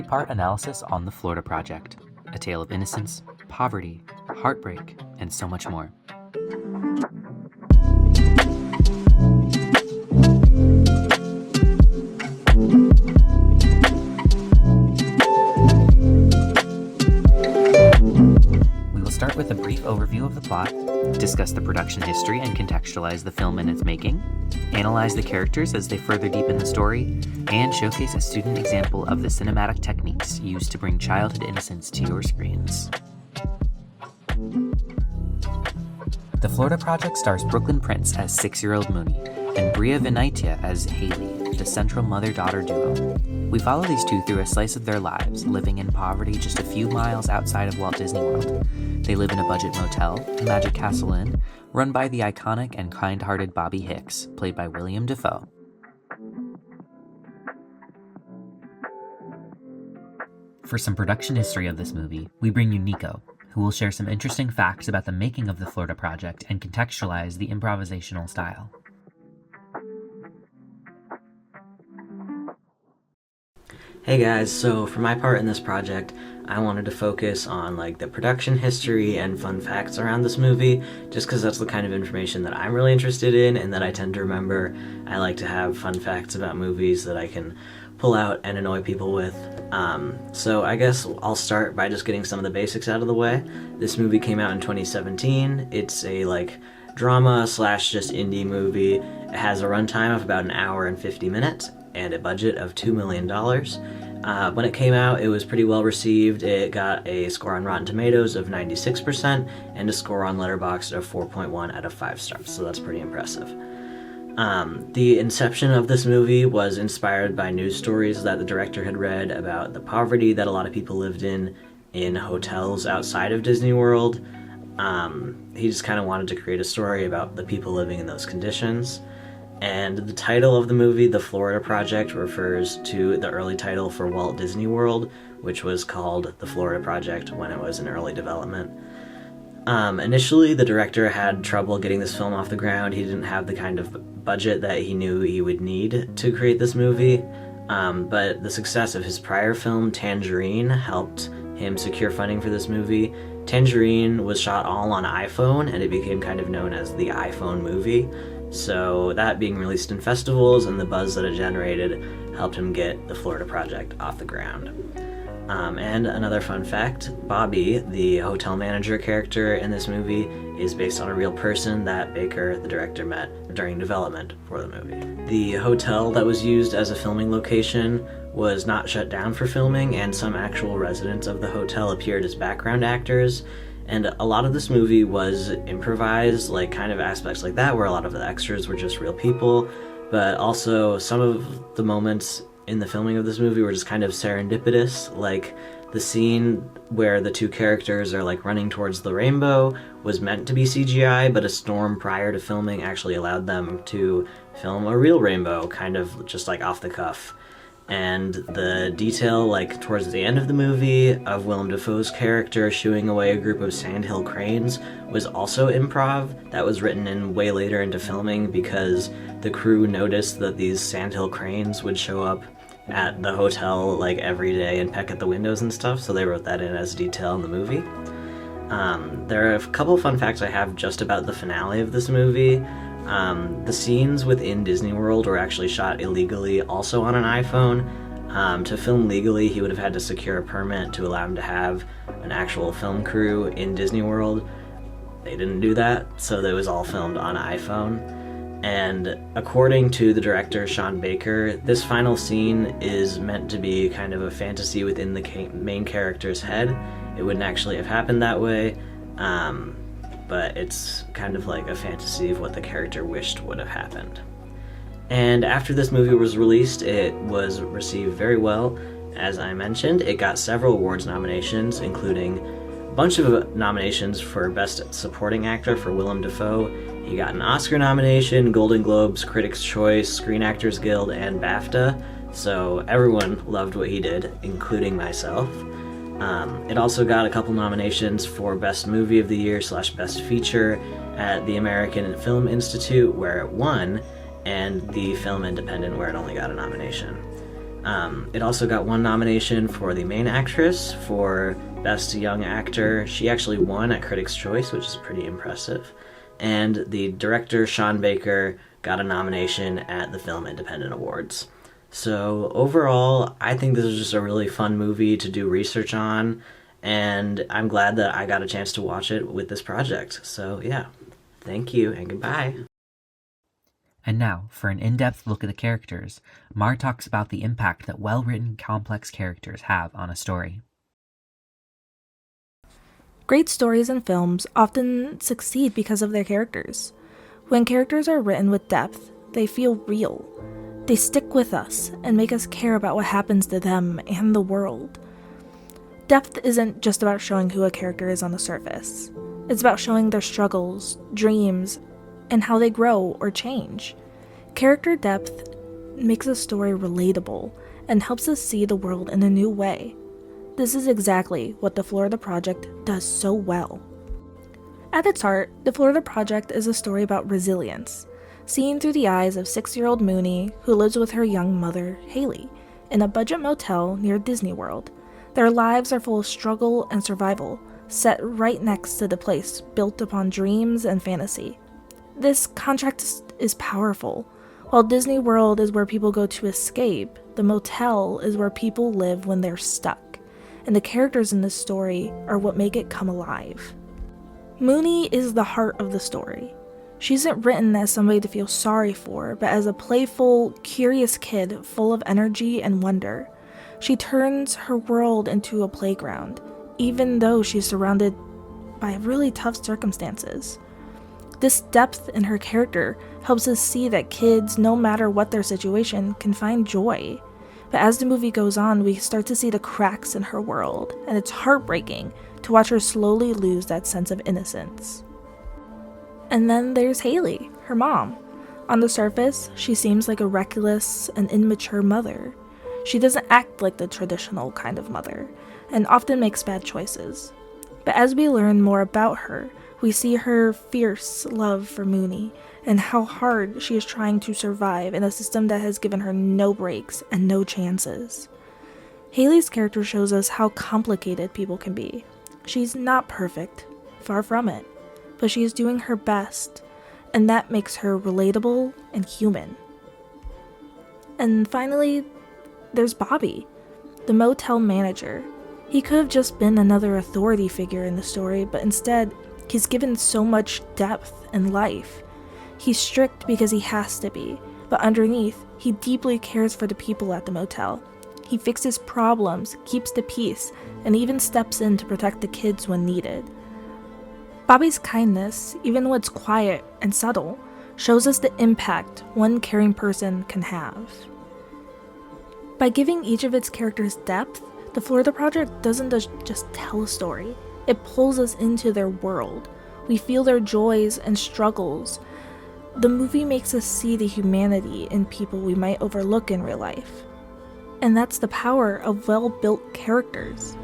three-part analysis on The Florida Project, a tale of innocence, poverty, heartbreak, and so much more. We will start with a brief overview of the plot, discuss the production history and contextualize the film and its making, analyze the characters as they further deepen the story, and showcase a student example of the cinematic techniques used to bring childhood innocence to your screens. The Florida Project stars Brooklyn Prince as 6-year-old Mooney and Bria Vinaitia as Haley, the central mother-daughter duo. We follow these two through a slice of their lives, living in poverty just a few miles outside of Walt Disney World. They live in a budget motel, Magic Castle Inn, run by the iconic and kind-hearted Bobby Hicks, played by William Dafoe. For some production history of this movie, we bring you Nico, who will share some interesting facts about the making of the Florida Project and contextualize the improvisational style. Hey guys, so for my part in this project, I wanted to focus on the production history and fun facts around this movie, just because that's the kind of information that I'm really interested in and that I tend to remember. I like to have fun facts about movies that I can pull out and annoy people with. So I guess I'll start by just getting some of the basics out of the way. This movie came out in 2017. It's a drama / just indie movie. It has a runtime of about an hour and 50 minutes and a budget of $2 million. When it came out, it was pretty well received. It got a score on Rotten Tomatoes of 96% and a score on Letterboxd of 4.1 out of 5 stars, so that's pretty impressive. The inception of this movie was inspired by news stories that the director had read about the poverty that a lot of people lived in hotels outside of Disney World. He just kind of wanted to create a story about the people living in those conditions. And the title of the movie, The Florida Project, refers to the early title for Walt Disney World, which was called The Florida Project when it was in early development. Initially, the director had trouble getting this film off the ground. He didn't have the kind of budget that he knew he would need to create this movie, but the success of his prior film, Tangerine, helped him secure funding for this movie. Tangerine was shot all on iPhone, and it became kind of known as the iPhone movie. So that being released in festivals and the buzz that it generated helped him get the Florida Project off the ground. And another fun fact, Bobby, the hotel manager character in this movie, is based on a real person that Baker, the director, met during development for the movie. The hotel that was used as a filming location was not shut down for filming, and some actual residents of the hotel appeared as background actors. And a lot of this movie was improvised, kind of aspects like that, where a lot of the extras were just real people, but also some of the moments in the filming of this movie were just kind of serendipitous, like the scene where the two characters are running towards the rainbow was meant to be CGI, but a storm prior to filming actually allowed them to film a real rainbow, kind of just off the cuff. And the detail, towards the end of the movie, of Willem Dafoe's character shooing away a group of sandhill cranes was also improv. That was written in way later into filming because the crew noticed that these sandhill cranes would show up at the hotel every day and peck at the windows and stuff, so they wrote that in as detail in the movie. There are a couple fun facts I have just about the finale of this movie. The scenes within Disney World were actually shot illegally, also on an iPhone. To film legally, he would have had to secure a permit to allow him to have an actual film crew in Disney World. They didn't do that, so it was all filmed on iPhone. And according to the director, Sean Baker, this final scene is meant to be kind of a fantasy within the main character's head. It wouldn't actually have happened that way. But it's kind of a fantasy of what the character wished would have happened. And after this movie was released, it was received very well. As I mentioned, it got several awards nominations, including a bunch of nominations for Best Supporting Actor for Willem Dafoe. He got an Oscar nomination, Golden Globes, Critics' Choice, Screen Actors Guild, and BAFTA, so everyone loved what he did, including myself. It also got a couple nominations for Best Movie of the Year / Best Feature at the American Film Institute, where it won, and the Film Independent, where it only got a nomination. It also got one nomination for the main actress for Best Young Actor. She actually won at Critics' Choice, which is pretty impressive. And the director, Sean Baker, got a nomination at the Film Independent Awards. So overall, I think this is just a really fun movie to do research on, and I'm glad that I got a chance to watch it with this project. So yeah, thank you and goodbye. And now, for an in-depth look at the characters, Mar talks about the impact that well-written, complex characters have on a story. Great stories and films often succeed because of their characters. When characters are written with depth, they feel real. They stick with us and make us care about what happens to them and the world. Depth isn't just about showing who a character is on the surface. It's about showing their struggles, dreams, and how they grow or change. Character depth makes a story relatable and helps us see the world in a new way. This is exactly what the Florida Project does so well. At its heart, the Florida Project is a story about resilience, seen through the eyes of 6-year-old Mooney, who lives with her young mother, Haley, in a budget motel near Disney World. Their lives are full of struggle and survival, set right next to the place built upon dreams and fantasy. This contrast is powerful. While Disney World is where people go to escape, the motel is where people live when they're stuck, and the characters in this story are what make it come alive. Mooney is the heart of the story. She isn't written as somebody to feel sorry for, but as a playful, curious kid full of energy and wonder. She turns her world into a playground, even though she's surrounded by really tough circumstances. This depth in her character helps us see that kids, no matter what their situation, can find joy. But as the movie goes on, we start to see the cracks in her world, and it's heartbreaking to watch her slowly lose that sense of innocence. And then there's Haley, her mom. On the surface, she seems like a reckless and immature mother. She doesn't act like the traditional kind of mother, and often makes bad choices. But as we learn more about her, we see her fierce love for Mooney, and how hard she is trying to survive in a system that has given her no breaks and no chances. Haley's character shows us how complicated people can be. She's not perfect, far from it, but she is doing her best, and that makes her relatable and human. And finally, there's Bobby, the motel manager. He could have just been another authority figure in the story, but instead, he's given so much depth and life. He's strict because he has to be, but underneath, he deeply cares for the people at the motel. He fixes problems, keeps the peace, and even steps in to protect the kids when needed. Bobby's kindness, even when it's quiet and subtle, shows us the impact one caring person can have. By giving each of its characters depth, the Florida Project doesn't just tell a story. It pulls us into their world. We feel their joys and struggles. The movie makes us see the humanity in people we might overlook in real life. And that's the power of well-built characters.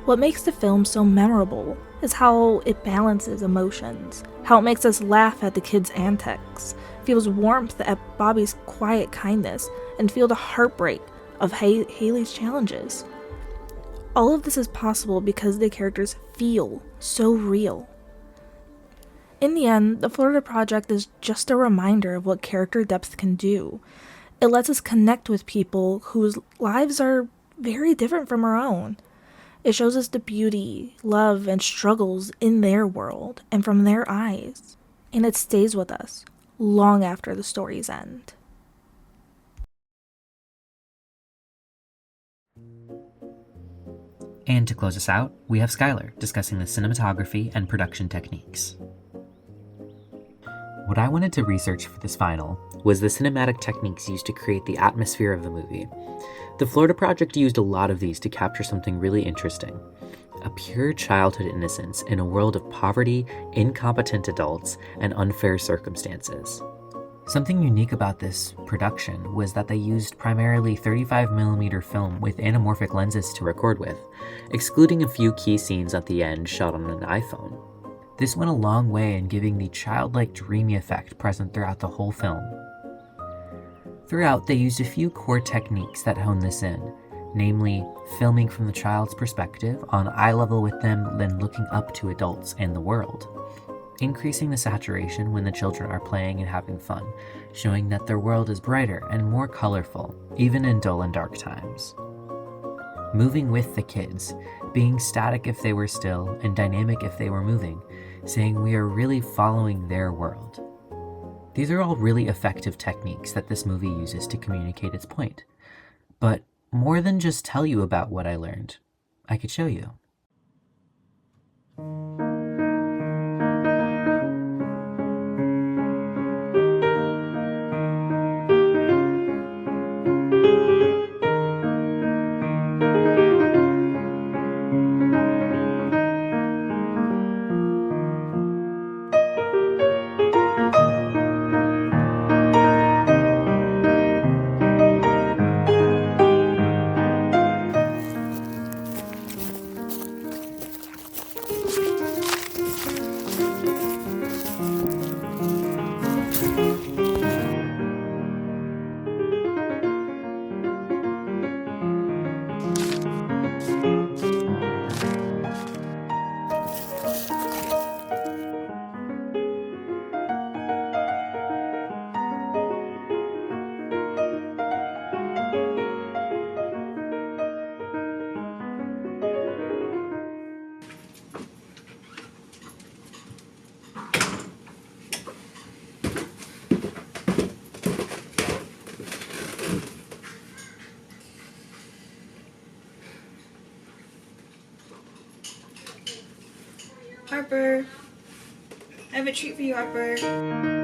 What makes the film so memorable is how it balances emotions, how it makes us laugh at the kids' antics, feels warmth at Bobby's quiet kindness, and feel the heartbreak of Haley's challenges. All of this is possible because the characters feel so real. In the end, the Florida Project is just a reminder of what character depth can do. It lets us connect with people whose lives are very different from our own. It shows us the beauty, love, and struggles in their world and from their eyes. And it stays with us long after the stories end. And to close us out, we have Skylar discussing the cinematography and production techniques. What I wanted to research for this final was the cinematic techniques used to create the atmosphere of the movie. The Florida Project used a lot of these to capture something really interesting: a pure childhood innocence in a world of poverty, incompetent adults, and unfair circumstances. Something unique about this production was that they used primarily 35mm film with anamorphic lenses to record with, excluding a few key scenes at the end shot on an iPhone. This went a long way in giving the childlike dreamy effect present throughout the whole film. Throughout, they used a few core techniques that hone this in, namely filming from the child's perspective on eye level with them, then looking up to adults and the world, increasing the saturation when the children are playing and having fun, showing that their world is brighter and more colorful, even in dull and dark times. Moving with the kids, being static if they were still and dynamic if they were moving, saying we are really following their world. These are all really effective techniques that this movie uses to communicate its point. But more than just tell you about what I learned, I could show you. Harper, I have a treat for you, Harper.